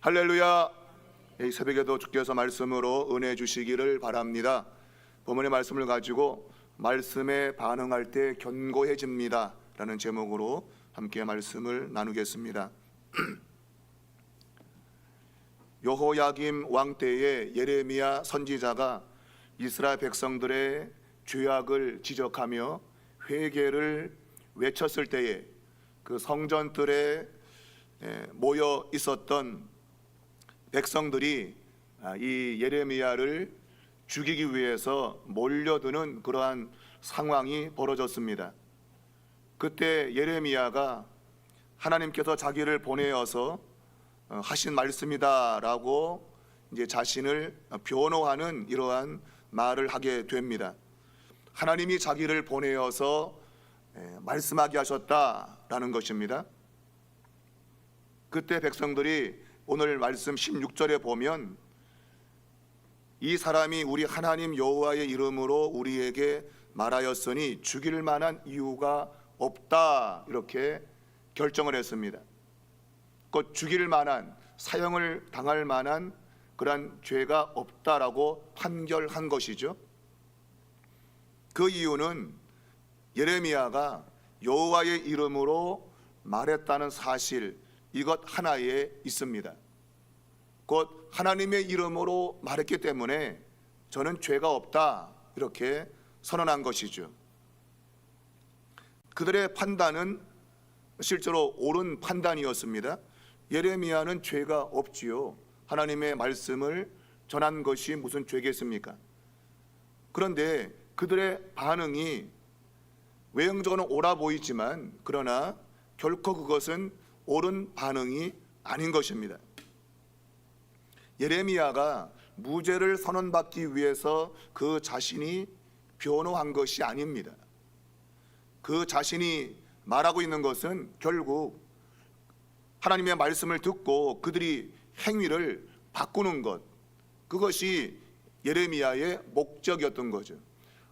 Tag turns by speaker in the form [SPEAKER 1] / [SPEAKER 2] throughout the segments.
[SPEAKER 1] 할렐루야. 이 새벽에도 주께서 말씀으로 은혜 주시기를 바랍니다. 본문의 말씀을 가지고 말씀에 반응할 때 견고해집니다 라는 제목으로 함께 말씀을 나누겠습니다. 여호야김 왕 때에 예레미야 선지자가 이스라엘 백성들의 죄악을 지적하며 회개를 외쳤을 때에 그 성전들에 모여 있었던 백성들이 이 예레미야를 죽이기 위해서 몰려드는 그러한 상황이 벌어졌습니다. 그때 예레미야가 하나님께서 자기를 보내어서 하신 말씀이다라고 이제 자신을 변호하는 이러한 말을 하게 됩니다. 하나님이 자기를 보내어서 말씀하게 하셨다라는 것입니다. 그때 백성들이 오늘 말씀 16절에 보면 이 사람이 우리 하나님 여호와의 이름으로 우리에게 말하였으니 죽일 만한 이유가 없다 이렇게 결정을 했습니다. 곧 죽일 만한, 사형을 당할 만한 그러한 죄가 없다라고 판결한 것이죠. 그 이유는 예레미야가 여호와의 이름으로 말했다는 사실, 이것 하나에 있습니다. 곧 하나님의 이름으로 말했기 때문에 저는 죄가 없다 이렇게 선언한 것이죠. 그들의 판단은 실제로 옳은 판단이었습니다. 예레미야는 죄가 없지요. 하나님의 말씀을 전한 것이 무슨 죄겠습니까? 그런데 그들의 반응이 외형적으로는 옳아 보이지만 그러나 결코 그것은 옳은 반응이 아닌 것입니다. 예레미야가 무죄를 선언받기 위해서 그 자신이 변호한 것이 아닙니다. 그 자신이 말하고 있는 것은 결국 하나님의 말씀을 듣고 그들이 행위를 바꾸는 것, 그것이 예레미야의 목적이었던 거죠.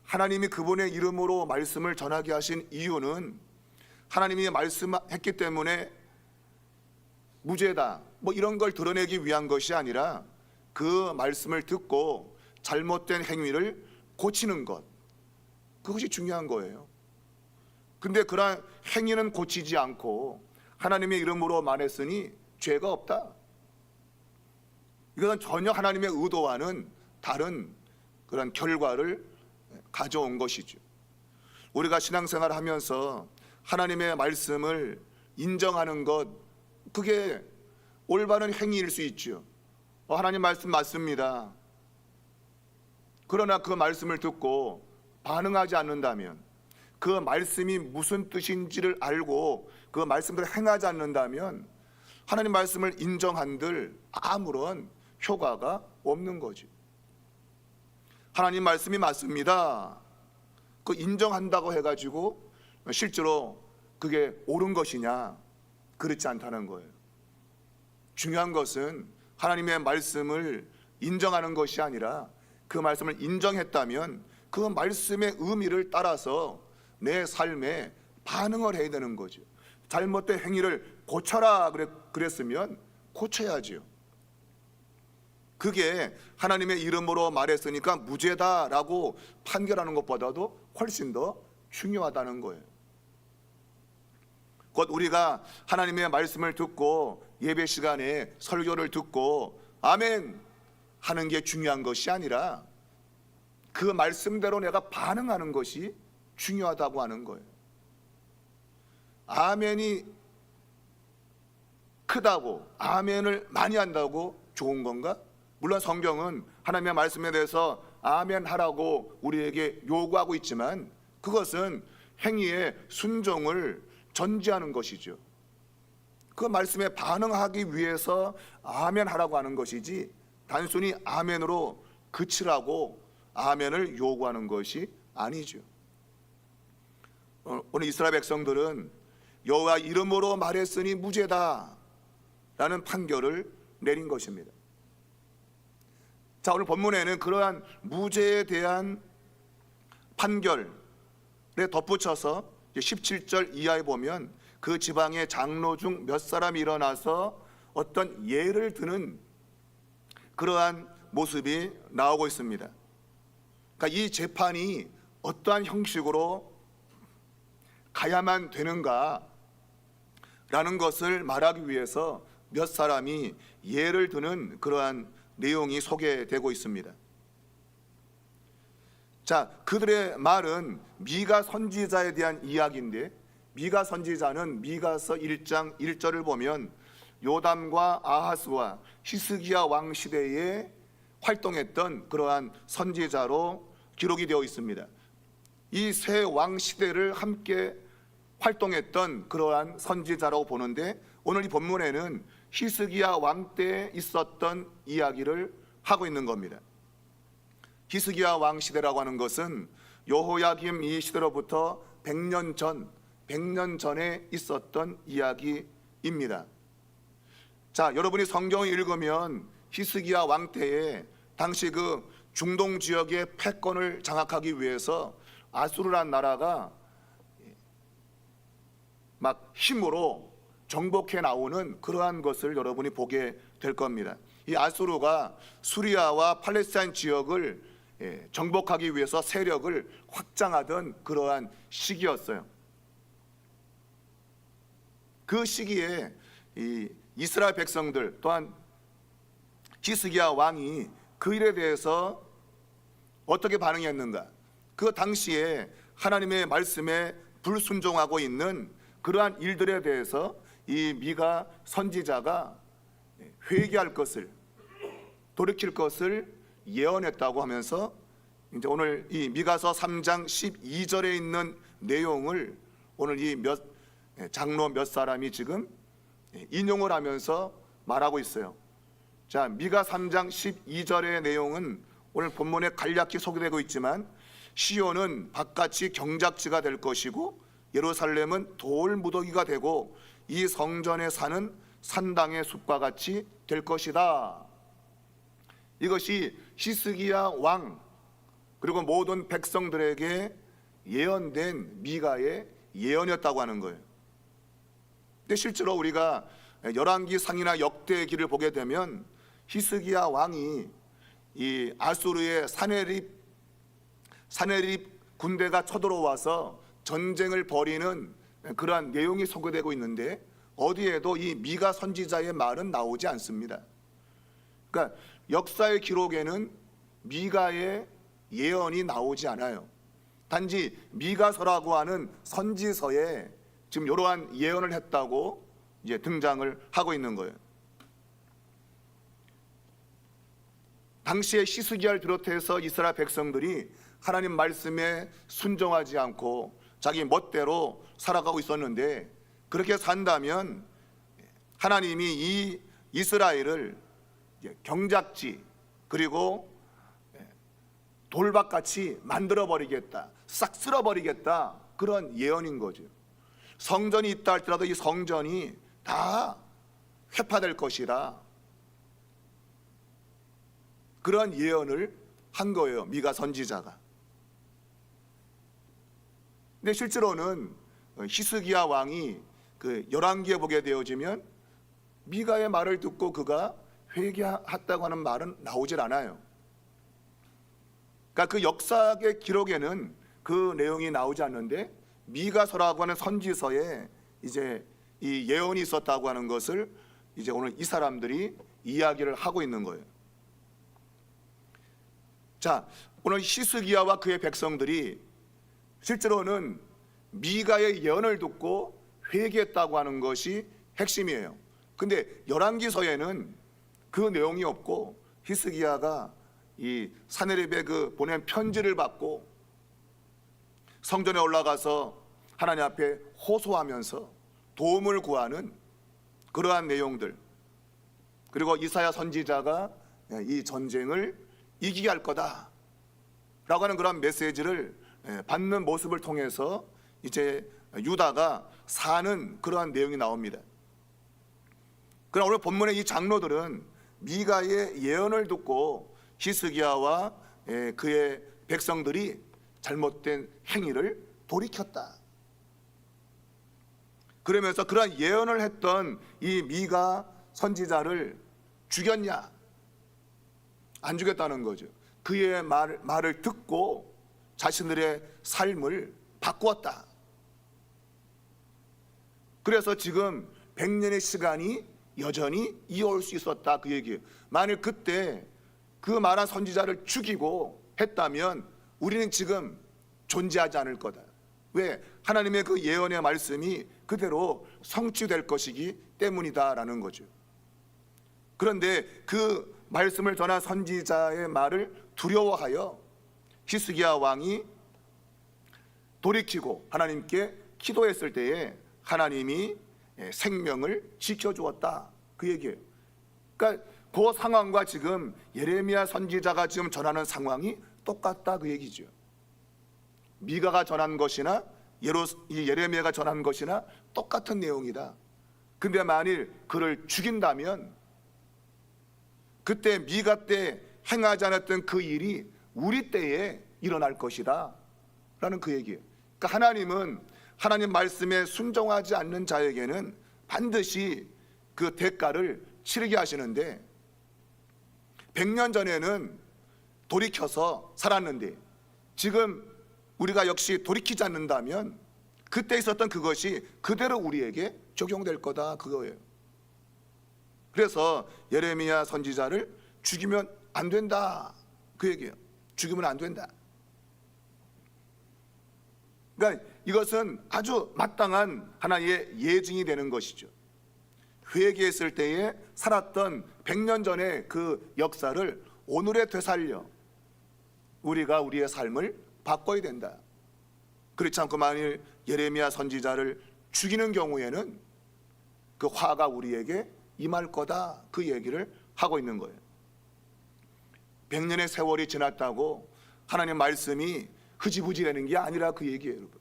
[SPEAKER 1] 하나님이 그분의 이름으로 말씀을 전하게 하신 이유는 하나님이 말씀했기 때문에 무죄다 뭐 이런 걸 드러내기 위한 것이 아니라 그 말씀을 듣고 잘못된 행위를 고치는 것, 그것이 중요한 거예요. 근데 그러한 행위는 고치지 않고 하나님의 이름으로 말했으니 죄가 없다, 이것은 전혀 하나님의 의도와는 다른 그런 결과를 가져온 것이죠. 우리가 신앙생활을 하면서 하나님의 말씀을 인정하는 것, 그게 올바른 행위일 수 있죠. 하나님 말씀 맞습니다. 그러나 그 말씀을 듣고 반응하지 않는다면, 그 말씀이 무슨 뜻인지를 알고 그 말씀대로 행하지 않는다면 하나님 말씀을 인정한들 아무런 효과가 없는 거죠. 하나님 말씀이 맞습니다, 그 인정한다고 해가지고 실제로 그게 옳은 것이냐? 그렇지 않다는 거예요. 중요한 것은 하나님의 말씀을 인정하는 것이 아니라 그 말씀을 인정했다면 그 말씀의 의미를 따라서 내 삶에 반응을 해야 되는 거죠. 잘못된 행위를 고쳐라 그랬으면 고쳐야지요. 그게 하나님의 이름으로 말했으니까 무죄다라고 판결하는 것보다도 훨씬 더 중요하다는 거예요. 곧 우리가 하나님의 말씀을 듣고 예배 시간에 설교를 듣고 아멘 하는 게 중요한 것이 아니라 그 말씀대로 내가 반응하는 것이 중요하다고 하는 거예요. 아멘이 크다고, 아멘을 많이 한다고 좋은 건가? 물론 성경은 하나님의 말씀에 대해서 아멘 하라고 우리에게 요구하고 있지만 그것은 행위의 순종을 전제하는 것이죠. 그 말씀에 반응하기 위해서 아멘 하라고 하는 것이지 단순히 아멘으로 그치라고 아멘을 요구하는 것이 아니죠. 오늘 이스라엘 백성들은 여호와 이름으로 말했으니 무죄다 라는 판결을 내린 것입니다. 자, 오늘 본문에는 그러한 무죄에 대한 판결에 덧붙여서 17절 이하에 보면 그 지방의 장로 중 몇 사람이 일어나서 어떤 예를 드는 그러한 모습이 나오고 있습니다. 그러니까 이 재판이 어떠한 형식으로 가야만 되는가라는 것을 말하기 위해서 몇 사람이 예를 드는 그러한 내용이 소개되고 있습니다. 자, 그들의 말은 미가 선지자에 대한 이야기인데, 미가 선지자는 미가서 1장 1절을 보면 요담과 아하스와 히스기야 왕 시대에 활동했던 그러한 선지자로 기록이 되어 있습니다. 이 세 왕 시대를 함께 활동했던 그러한 선지자라고 보는데, 오늘 이 본문에는 히스기야 왕 때에 있었던 이야기를 하고 있는 겁니다. 히스기야 왕 시대라고 하는 것은 여호야김 이 시대로부터 100년 전에 있었던 이야기입니다. 자, 여러분이 성경을 읽으면 히스기야 왕 때에 당시 그 중동 지역의 패권을 장악하기 위해서 아수르라는 나라가 막 힘으로 정복해 나오는 그러한 것을 여러분이 보게 될 겁니다. 이 아수르가 수리아와 팔레스타인 지역을 정복하기 위해서 세력을 확장하던 그러한 시기였어요. 그 시기에 이 이스라엘 백성들 또한 히스기야 왕이 그 일에 대해서 어떻게 반응했는가? 그 당시에 하나님의 말씀에 불순종하고 있는 그러한 일들에 대해서 이 미가 선지자가 회개할 것을, 돌이킬 것을 예언했다고 하면서 이제 오늘 이 미가서 3장 12절에 있는 내용을 오늘 이 장로 몇 사람이 지금 인용을 하면서 말하고 있어요. 자, 미가 3장 12절의 내용은 오늘 본문에 간략히 소개되고 있지만, 시온은 바깥이 경작지가 될 것이고 예루살렘은 돌 무더기가 되고 이 성전에 사는 산당의 숲과 같이 될 것이다. 이것이 히스기야 왕 그리고 모든 백성들에게 예언된 미가의 예언이었다고 하는 거예요. 근데 실제로 우리가 열왕기상이나 역대기를 보게 되면 히스기야 왕이 이 아수르의 사네립 군대가 쳐들어와서 전쟁을 벌이는 그러한 내용이 소개되고 있는데, 어디에도 이 미가 선지자의 말은 나오지 않습니다. 그러니까 역사의 기록에는 미가의 예언이 나오지 않아요. 단지 미가서라고 하는 선지서에 지금 이러한 예언을 했다고 이제 등장을 하고 있는 거예요. 당시에 히스기야를 비롯해서 이스라엘 백성들이 하나님 말씀에 순종하지 않고 자기 멋대로 살아가고 있었는데, 그렇게 산다면 하나님이 이 이스라엘을 경작지 그리고 돌밭같이 만들어버리겠다, 싹 쓸어버리겠다, 그런 예언인 거죠. 성전이 있다 할지라도 이 성전이 다 회파될 것이다, 그런 예언을 한 거예요, 미가 선지자가. 근데 실제로는 히스기야 왕이 그 열왕기에 보게 되어지면 미가의 말을 듣고 그가 회개했다고 하는 말은 나오질 않아요. 그러니까 그 역사의 기록에는 그 내용이 나오지 않는데, 미가서라고 하는 선지서에 이제 이 예언이 있었다고 하는 것을 이제 오늘 이 사람들이 이야기를 하고 있는 거예요. 자, 오늘 히스기야와 그의 백성들이 실제로는 미가의 예언을 듣고 회개했다고 하는 것이 핵심이에요. 근데 열왕기서에는 그 내용이 없고, 히스기야가 이 사네립의 그 보낸 편지를 받고 성전에 올라가서 하나님 앞에 호소하면서 도움을 구하는 그러한 내용들, 그리고 이사야 선지자가 이 전쟁을 이기게 할 거다 라고 하는 그런 메시지를 받는 모습을 통해서 이제 유다가 사는 그러한 내용이 나옵니다. 그러나 오늘 본문의 이 장로들은 미가의 예언을 듣고 히스기야와 그의 백성들이 잘못된 행위를 돌이켰다, 그러면서 그러한 예언을 했던 이 미가 선지자를 죽였냐? 안 죽였다는 거죠. 그의 말을 듣고 자신들의 삶을 바꾸었다. 그래서 지금 100년의 시간이 여전히 이어올 수 있었다, 그 얘기예요. 만일 그때 그 말한 선지자를 죽이고 했다면 우리는 지금 존재하지 않을 거다. 왜? 하나님의 그 예언의 말씀이 그대로 성취될 것이기 때문이다라는 거죠. 그런데 그 말씀을 전한 선지자의 말을 두려워하여 히스기야 왕이 돌이키고 하나님께 기도했을 때에 하나님이 생명을 지켜주었다, 그 얘기예요. 그러니까 그 상황과 지금 예레미야 선지자가 지금 전하는 상황이 똑같다, 그 얘기죠. 미가가 전한 것이나 예레미야가 전한 것이나 똑같은 내용이다. 근데 만일 그를 죽인다면 그때 미가 때 행하지 않았던 그 일이 우리 때에 일어날 것이다 라는 그 얘기예요. 그러니까 하나님은 하나님 말씀에 순종하지 않는 자에게는 반드시 그 대가를 치르게 하시는데 100년 전에는 돌이켜서 살았는데 지금 우리가 역시 돌이키지 않는다면 그때 있었던 그것이 그대로 우리에게 적용될 거다, 그거예요. 그래서 예레미야 선지자를 죽이면 안 된다, 그 얘기예요. 죽이면 안 된다. 그러니까 이것은 아주 마땅한 하나의 예증이 되는 것이죠. 회개했을 때에 살았던 100년 전의 그 역사를 오늘에 되살려 우리가 우리의 삶을 바꿔야 된다. 그렇지 않고 만일 예레미야 선지자를 죽이는 경우에는 그 화가 우리에게 임할 거다, 그 얘기를 하고 있는 거예요. 100년의 세월이 지났다고 하나님 말씀이 흐지부지되는 게 아니라 그 얘기예요, 여러분.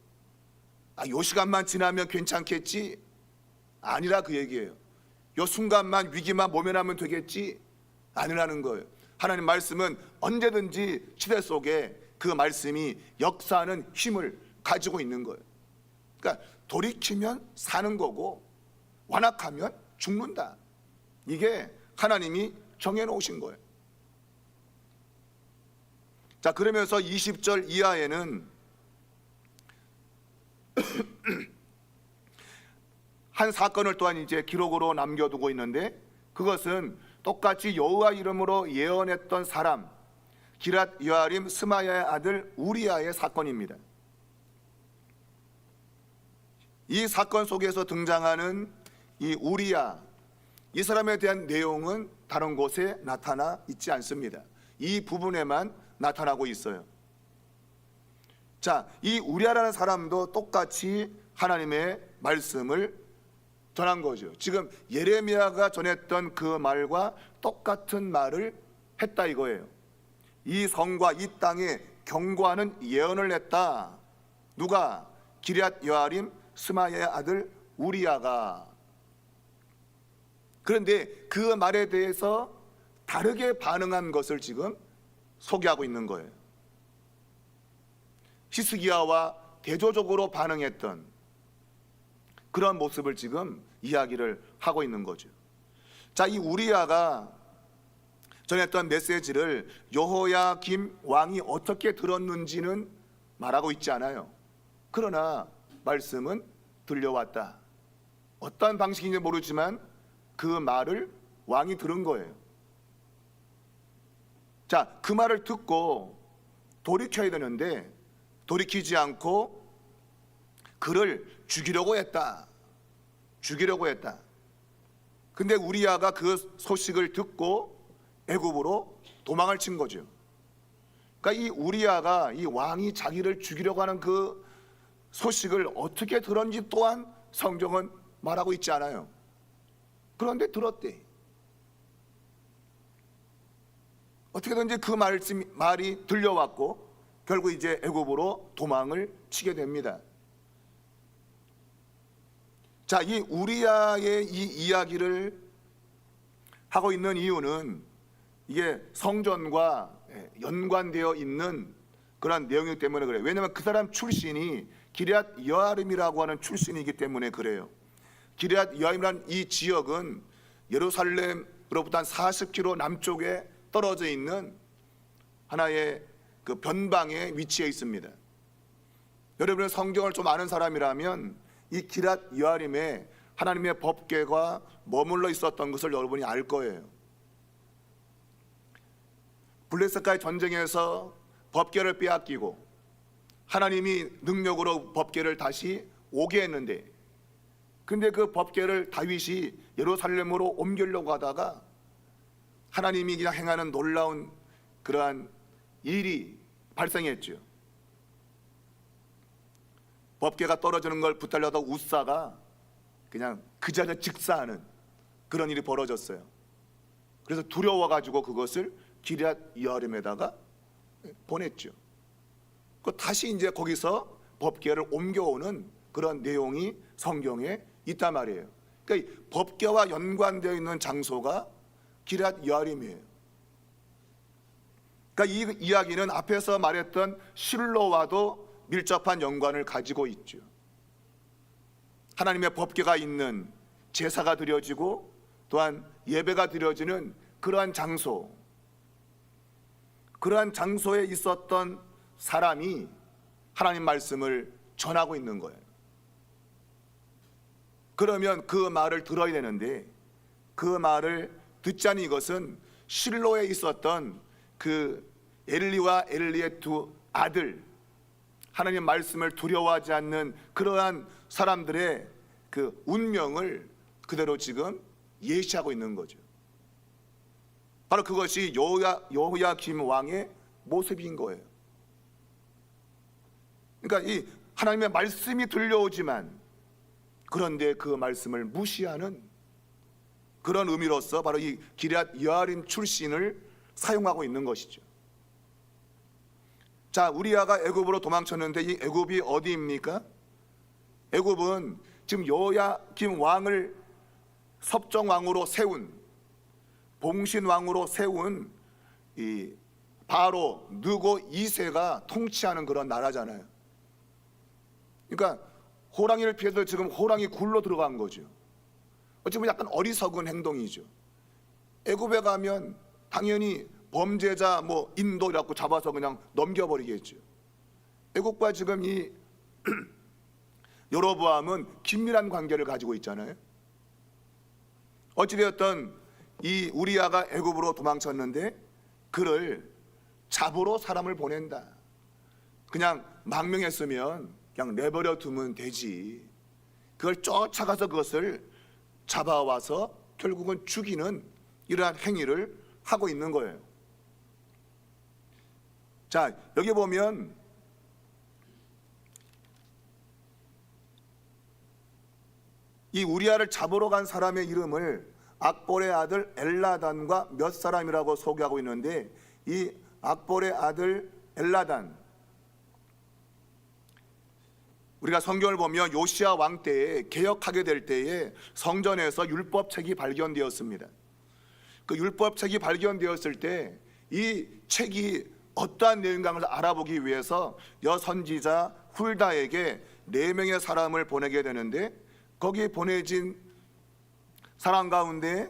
[SPEAKER 1] 요 시간만 지나면 괜찮겠지? 아니라 그 얘기예요. 요 순간만 위기만 모면하면 되겠지? 아니라는 거예요. 하나님 말씀은 언제든지 시대 속에 그 말씀이 역사하는 힘을 가지고 있는 거예요. 그러니까 돌이키면 사는 거고 완악하면 죽는다. 이게 하나님이 정해놓으신 거예요. 자, 그러면서 20절 이하에는 한 사건을 또한 이제 기록으로 남겨두고 있는데 그것은 똑같이 여호와 이름으로 예언했던 사람 기랏 여아림 스마야의 아들 우리야의 사건입니다. 이 사건 속에서 등장하는 이 우리야, 이 사람에 대한 내용은 다른 곳에 나타나 있지 않습니다. 이 부분에만 나타나고 있어요. 자, 이 우리야라는 사람도 똑같이 하나님의 말씀을 전한 거죠. 지금 예레미야가 전했던 그 말과 똑같은 말을 했다 이거예요. 이 성과 이 땅에 경고하는 예언을 했다. 누가? 기럇 여아림 스마야의 아들 우리야가. 그런데 그 말에 대해서 다르게 반응한 것을 지금 소개하고 있는 거예요. 히스기야와 대조적으로 반응했던 그런 모습을 지금 이야기를 하고 있는 거죠. 자, 이 우리야가 전했던 메시지를 여호야김 왕이 어떻게 들었는지는 말하고 있지 않아요. 그러나 말씀은 들려왔다. 어떤 방식인지 모르지만 그 말을 왕이 들은 거예요. 자, 그 말을 듣고 돌이켜야 되는데 돌이키지 않고 그를 죽이려고 했다. 죽이려고 했다. 근데 우리야가 그 소식을 듣고 애굽으로 도망을 친 거죠. 그러니까 이 우리야가 이 왕이 자기를 죽이려고 하는 그 소식을 어떻게 들었는지 또한 성경은 말하고 있지 않아요. 그런데 들었대. 어떻게든지 그 말이 들려왔고 결국 이제 애굽으로 도망을 치게 됩니다. 자, 이 우리야의 이 이야기를 하고 있는 이유는 이게 성전과 연관되어 있는 그런 내용이기 때문에 그래요. 왜냐하면 그 사람 출신이 기럇 여아림이라고 하는 출신이기 때문에 그래요. 기럇 여아림이라는 이 지역은 예루살렘으로부터 한 40km 남쪽에 떨어져 있는 하나의 그 변방에 위치해 있습니다. 여러분은 성경을 좀 아는 사람이라면 이 기럇 여아림에 하나님의 법궤가 머물러 있었던 것을 여러분이 알 거예요. 블레셋과의 전쟁에서 법궤를 빼앗기고 하나님이 능력으로 법궤를 다시 오게 했는데, 근데 그 법궤를 다윗이 예루살렘으로 옮기려고 하다가 하나님이 그냥 행하는 놀라운 그러한 일이 발생했죠. 법궤가 떨어지는 걸 붙들려다 우사가 그냥 그 자리에 직사하는 그런 일이 벌어졌어요. 그래서 두려워가지고 그것을 기럇 여아림에다가 보냈죠. 다시 이제 거기서 법궤를 옮겨오는 그런 내용이 성경에 있단 말이에요. 그러니까 이 법궤와 연관되어 있는 장소가 기럇 여아림이에요. 그러니까 이 이야기는 앞에서 말했던 실로와도 밀접한 연관을 가지고 있죠. 하나님의 법궤가 있는 제사가 드려지고 또한 예배가 드려지는 그러한 장소, 그러한 장소에 있었던 사람이 하나님 말씀을 전하고 있는 거예요. 그러면 그 말을 들어야 되는데 그 말을 듣자니 이것은 실로에 있었던 그 엘리와 엘리의 두 아들, 하나님 말씀을 두려워하지 않는 그러한 사람들의 그 운명을 그대로 지금 예시하고 있는 거죠. 바로 그것이 여호야김 왕의 모습인 거예요. 그러니까 이 하나님의 말씀이 들려오지만 그런데 그 말씀을 무시하는 그런 의미로서 바로 이 기럇 여아림 출신을 사용하고 있는 것이죠. 자, 우리아가 애굽으로 도망쳤는데 이 애굽이 어디입니까? 애굽은 지금 여호야김 왕을 섭정왕으로 세운, 봉신왕으로 세운 이 바로 느고 2세가 통치하는 그런 나라잖아요. 그러니까 호랑이를 피해서 지금 호랑이 굴로 들어간 거죠. 어찌 보면 약간 어리석은 행동이죠. 애굽에 가면 당연히 범죄자 뭐 인도라고 잡아서 그냥 넘겨버리겠죠. 애굽과 지금 이 여로보암은 긴밀한 관계를 가지고 있잖아요. 어찌되었든 이 우리아가 애굽으로 도망쳤는데 그를 잡으러 사람을 보낸다. 그냥 망명했으면 그냥 내버려 두면 되지. 그걸 쫓아가서 그것을 잡아와서 결국은 죽이는 이러한 행위를 하고 있는 거예요. 자, 여기 보면 이 우리아를 잡으러 간 사람의 이름을 악볼의 아들 엘라단과 몇 사람이라고 소개하고 있는데, 이 악볼의 아들 엘라단, 우리가 성경을 보면 요시야 왕 때에 개혁하게 될 때에 성전에서 율법책이 발견되었습니다. 그 율법책이 발견되었을 때 이 책이 어떠한 내용인가를 알아보기 위해서 여선지자 훌다에게 4명의 사람을 보내게 되는데, 거기에 보내진 사람 가운데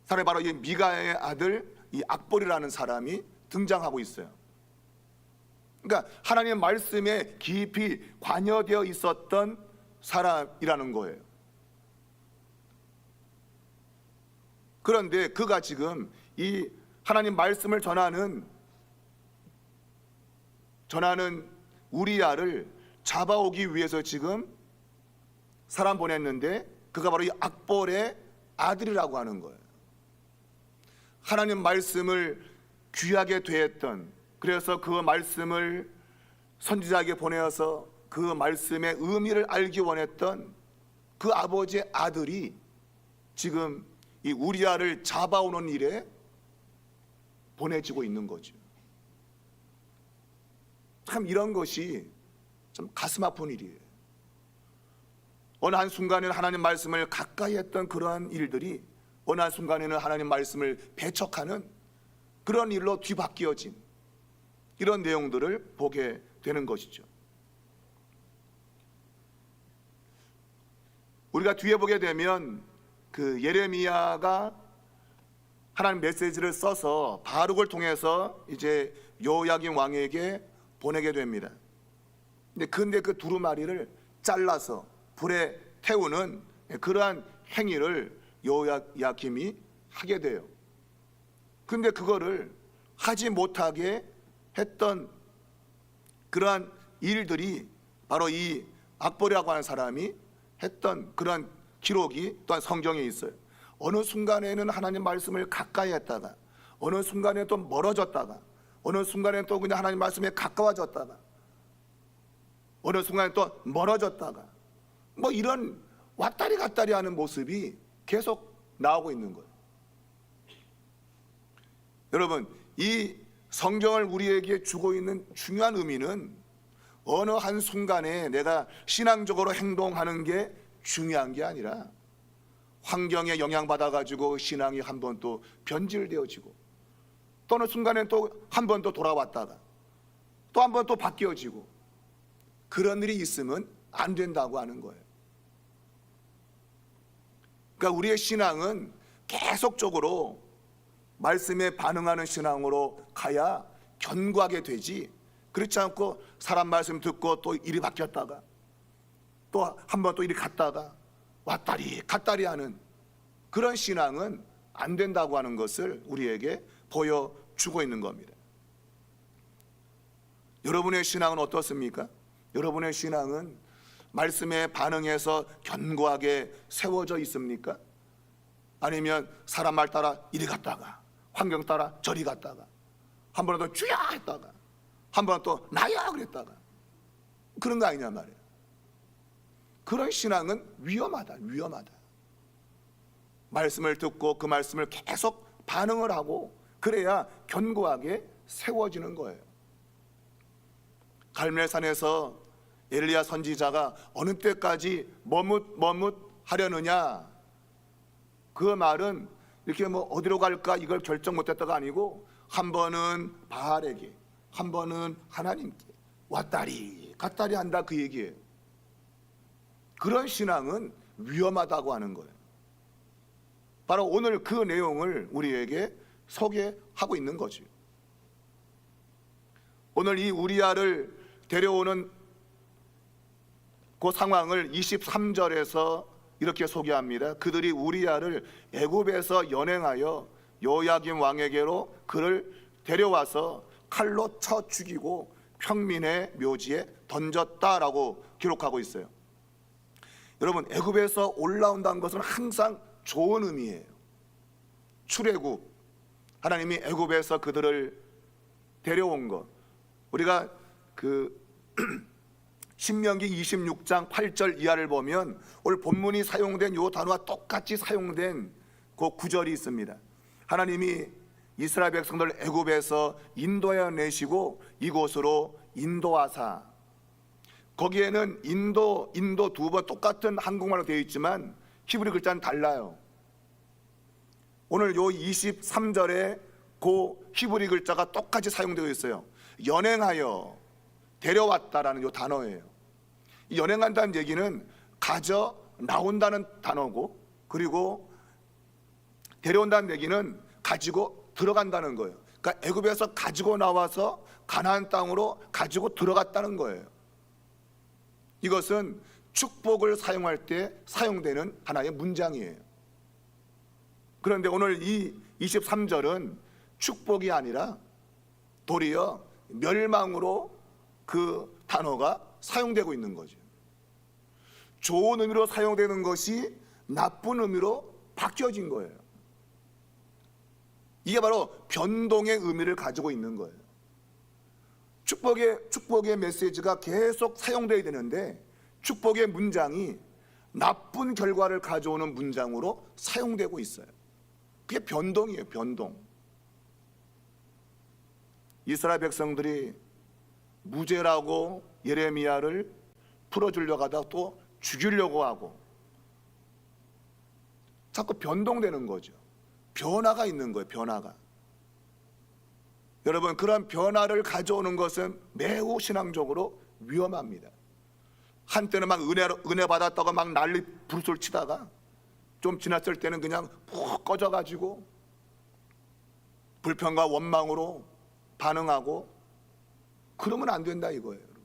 [SPEAKER 1] 사람이 바로 이 미가의 아들 이 악볼이라는 사람이 등장하고 있어요. 그러니까 하나님의 말씀에 깊이 관여되어 있었던 사람이라는 거예요. 그런데 그가 지금 이 하나님 말씀을 전하는 우리아를 잡아오기 위해서 지금 사람 보냈는데, 그가 바로 이 악볼의 아들이라고 하는 거예요. 하나님 말씀을 귀하게 대했던, 그래서 그 말씀을 선지자에게 보내어서 그 말씀의 의미를 알기 원했던 그 아버지의 아들이 지금 이 우리아를 잡아오는 일에 보내지고 있는 거죠. 참 이런 것이 참 가슴 아픈 일이에요. 어느 한순간에는 하나님 말씀을 가까이 했던 그러한 일들이 어느 한순간에는 하나님 말씀을 배척하는 그런 일로 뒤바뀌어진 이런 내용들을 보게 되는 것이죠. 우리가 뒤에 보게 되면 그 예레미야가 하나님 메시지를 써서 바룩을 통해서 이제 여호야김 왕에게 보내게 됩니다. 근데 그 두루마리를 잘라서 불에 태우는 그러한 행위를 여호야김이 하게 돼요. 근데 그거를 하지 못하게 했던 그러한 일들이 바로 이 악보라고 하는 사람이 했던 그러한 기록이 또한 성경에 있어요. 어느 순간에는 하나님 말씀을 가까이 했다가 어느 순간에 또 멀어졌다가 어느 순간에 또 그냥 하나님 말씀에 가까워졌다가 어느 순간에 또 멀어졌다가 뭐 이런 왔다리 갔다리 하는 모습이 계속 나오고 있는 거예요. 여러분, 이 성경을 우리에게 주고 있는 중요한 의미는 어느 한 순간에 내가 신앙적으로 행동하는 게 중요한 게 아니라 환경에 영향받아 가지고 신앙이 한 번 또 변질되어지고 또 어느 순간에 또 한 번 또 돌아왔다가 또 한 번 또 바뀌어지고 그런 일이 있으면 안 된다고 하는 거예요. 그러니까 우리의 신앙은 계속적으로 말씀에 반응하는 신앙으로 가야 견고하게 되지, 그렇지 않고 사람 말씀 듣고 또 일이 바뀌었다가 또 한 번 또 일이 갔다가 왔다리 갔다리 하는 그런 신앙은 안 된다고 하는 것을 우리에게 보여주고 있는 겁니다. 여러분의 신앙은 어떻습니까? 여러분의 신앙은 말씀에 반응해서 견고하게 세워져 있습니까? 아니면 사람 말 따라 이리 갔다가 환경 따라 저리 갔다가 한 번은 또 주야 했다가 한 번은 또 나야 그랬다가 그런 거 아니냐 말이에요. 그런 신앙은 위험하다. 말씀을 듣고 그 말씀을 계속 반응을 하고 그래야 견고하게 세워지는 거예요. 갈멜산에서 엘리야 선지자가 어느 때까지 머뭇하려느냐, 그 말은 이렇게 뭐 어디로 갈까 이걸 결정 못했다가 아니고 한 번은 바알에게 한 번은 하나님께 왔다리 갔다리 한다 그 얘기예요. 그런 신앙은 위험하다고 하는 거예요. 바로 오늘 그 내용을 우리에게 소개하고 있는 거죠. 오늘 이 우리야를 데려오는 그 상황을 23절에서 이렇게 소개합니다. 그들이 우리야를 애굽에서 연행하여 여호야김 왕에게로 그를 데려와서 칼로 쳐 죽이고 평민의 묘지에 던졌다라고 기록하고 있어요. 여러분, 애굽에서 올라온다는 것은 항상 좋은 의미예요. 출애굽, 하나님이 애굽에서 그들을 데려온 것. 우리가 그 신명기 26장 8절 이하를 보면 오늘 본문이 사용된 이 단어와 똑같이 사용된 그 구절이 있습니다. 하나님이 이스라엘 백성들 애굽에서 인도해 내시고 이곳으로 인도하사, 거기에는 인도 두 번 똑같은 한국말로 되어 있지만 히브리 글자는 달라요. 오늘 요 23절에 그 히브리 글자가 똑같이 사용되어 있어요. 연행하여 데려왔다라는 요 단어예요. 이 연행한다는 얘기는 가져 나온다는 단어고, 그리고 데려온다는 얘기는 가지고 들어간다는 거예요. 그러니까 애굽에서 가지고 나와서 가나안 땅으로 가지고 들어갔다는 거예요. 이것은 축복을 사용할 때 사용되는 하나의 문장이에요. 그런데 오늘 이 23절은 축복이 아니라 도리어 멸망으로 그 단어가 사용되고 있는 거죠. 좋은 의미로 사용되는 것이 나쁜 의미로 바뀌어진 거예요. 이게 바로 변동의 의미를 가지고 있는 거예요. 축복의 메시지가 계속 사용되어야 되는데 축복의 문장이 나쁜 결과를 가져오는 문장으로 사용되고 있어요. 그게 변동이에요. 변동. 이스라엘 백성들이 무죄라고 예레미야를 풀어주려고 하다가 또 죽이려고 하고 자꾸 변동되는 거죠. 변화가 있는 거예요. 변화가. 여러분, 그런 변화를 가져오는 것은 매우 신앙적으로 위험합니다. 한때는 막 은혜 받았다고 막 난리 부르솔 치다가 좀 지났을 때는 그냥 푹 꺼져가지고 불평과 원망으로 반응하고 그러면 안 된다 이거예요. 여러분.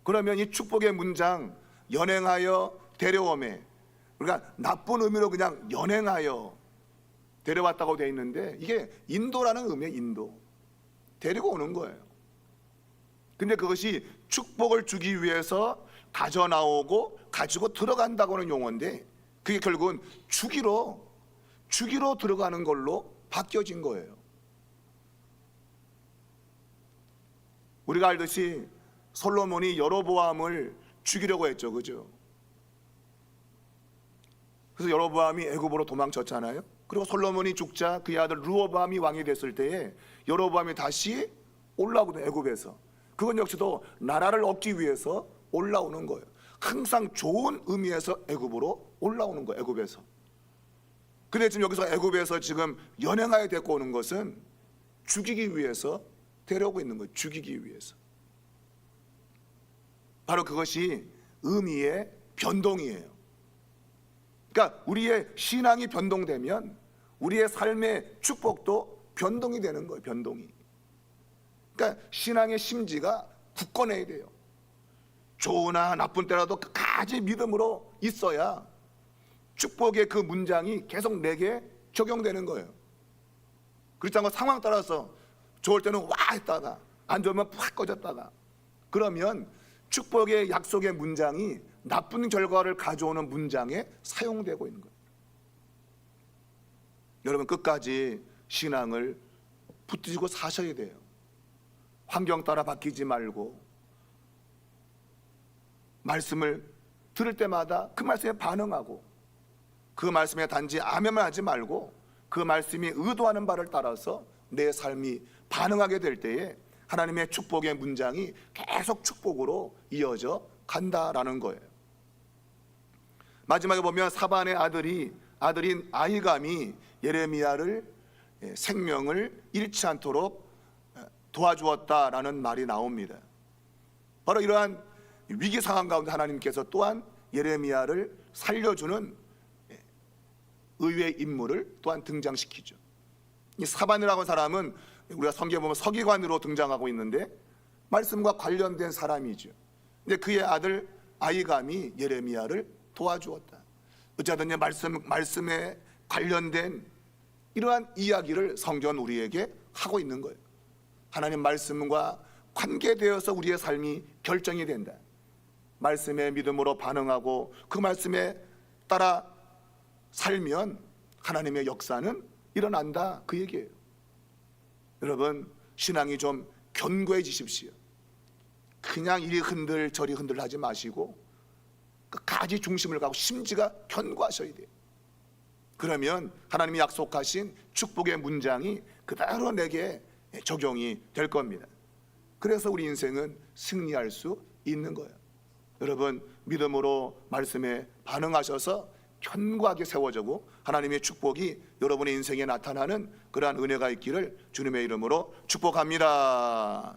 [SPEAKER 1] 그러면 이 축복의 문장 연행하여 데려오매, 그러니까 나쁜 의미로 그냥 연행하여 데려왔다고 되어 있는데 이게 인도라는 의미예요. 인도, 데리고 오는 거예요. 근데 그것이 축복을 주기 위해서 가져 나오고 가지고 들어간다고 하는 용어인데 그게 결국은 주기로 들어가는 걸로 바뀌어진 거예요. 우리가 알듯이 솔로몬이 여로보암을 죽이려고 했죠, 그죠? 그래서 여로보암이 애굽으로 도망쳤잖아요. 그리고 솔로몬이 죽자 그의 아들 르호보암이 왕이 됐을 때에 여로보암이 다시 올라오거든요, 애굽에서. 그건 역시도 나라를 얻기 위해서 올라오는 거예요. 항상 좋은 의미에서 애굽으로 올라오는 거예요, 애굽에서. 근데 지금 여기서 애굽에서 지금 연행하여 데리고 오는 것은 죽이기 위해서 데려오고 있는 거예요. 죽이기 위해서. 바로 그것이 의미의 변동이에요. 그러니까 우리의 신앙이 변동되면 우리의 삶의 축복도 변동이 되는 거예요. 변동이. 그러니까 신앙의 심지가 굳건해야 돼요. 좋으나 나쁜 때라도 끝까지 믿음으로 있어야 축복의 그 문장이 계속 내게 적용되는 거예요. 그렇지 않고 상황 따라서 좋을 때는 와 했다가 안 좋으면 팍 꺼졌다가 그러면 축복의 약속의 문장이 나쁜 결과를 가져오는 문장에 사용되고 있는 거예요. 여러분 끝까지 신앙을 붙들고 사셔야 돼요. 환경 따라 바뀌지 말고 말씀을 들을 때마다 그 말씀에 반응하고 그 말씀에 단지 아멘만 하지 말고 그 말씀이 의도하는 바를 따라서 내 삶이 반응하게 될 때에 하나님의 축복의 문장이 계속 축복으로 이어져 간다라는 거예요. 마지막에 보면 사반의 아들인 아히감이 예레미야를 생명을 잃지 않도록 도와주었다라는 말이 나옵니다. 바로 이러한 위기 상황 가운데 하나님께서 또한 예레미야를 살려주는 의외의 인물을 또한 등장시키죠. 이 사반이라고 하는 사람은 우리가 성경에 보면 서기관으로 등장하고 있는데 말씀과 관련된 사람이죠. 근데 그의 아들 아히감이 예레미야를 도와주었다. 어쨌든 말씀에 관련된 이러한 이야기를 성경은 우리에게 하고 있는 거예요. 하나님 말씀과 관계되어서 우리의 삶이 결정이 된다. 말씀에 믿음으로 반응하고 그 말씀에 따라 살면 하나님의 역사는 일어난다, 그 얘기예요. 여러분 신앙이 좀 견고해지십시오. 그냥 이리 흔들 저리 흔들 하지 마시고 끝까지 중심을 가고 심지가 견고하셔야 돼요. 그러면 하나님이 약속하신 축복의 문장이 그대로 내게 적용이 될 겁니다. 그래서 우리 인생은 승리할 수 있는 거예요. 여러분 믿음으로 말씀에 반응하셔서 견고하게 세워지고 하나님의 축복이 여러분의 인생에 나타나는 그러한 은혜가 있기를 주님의 이름으로 축복합니다.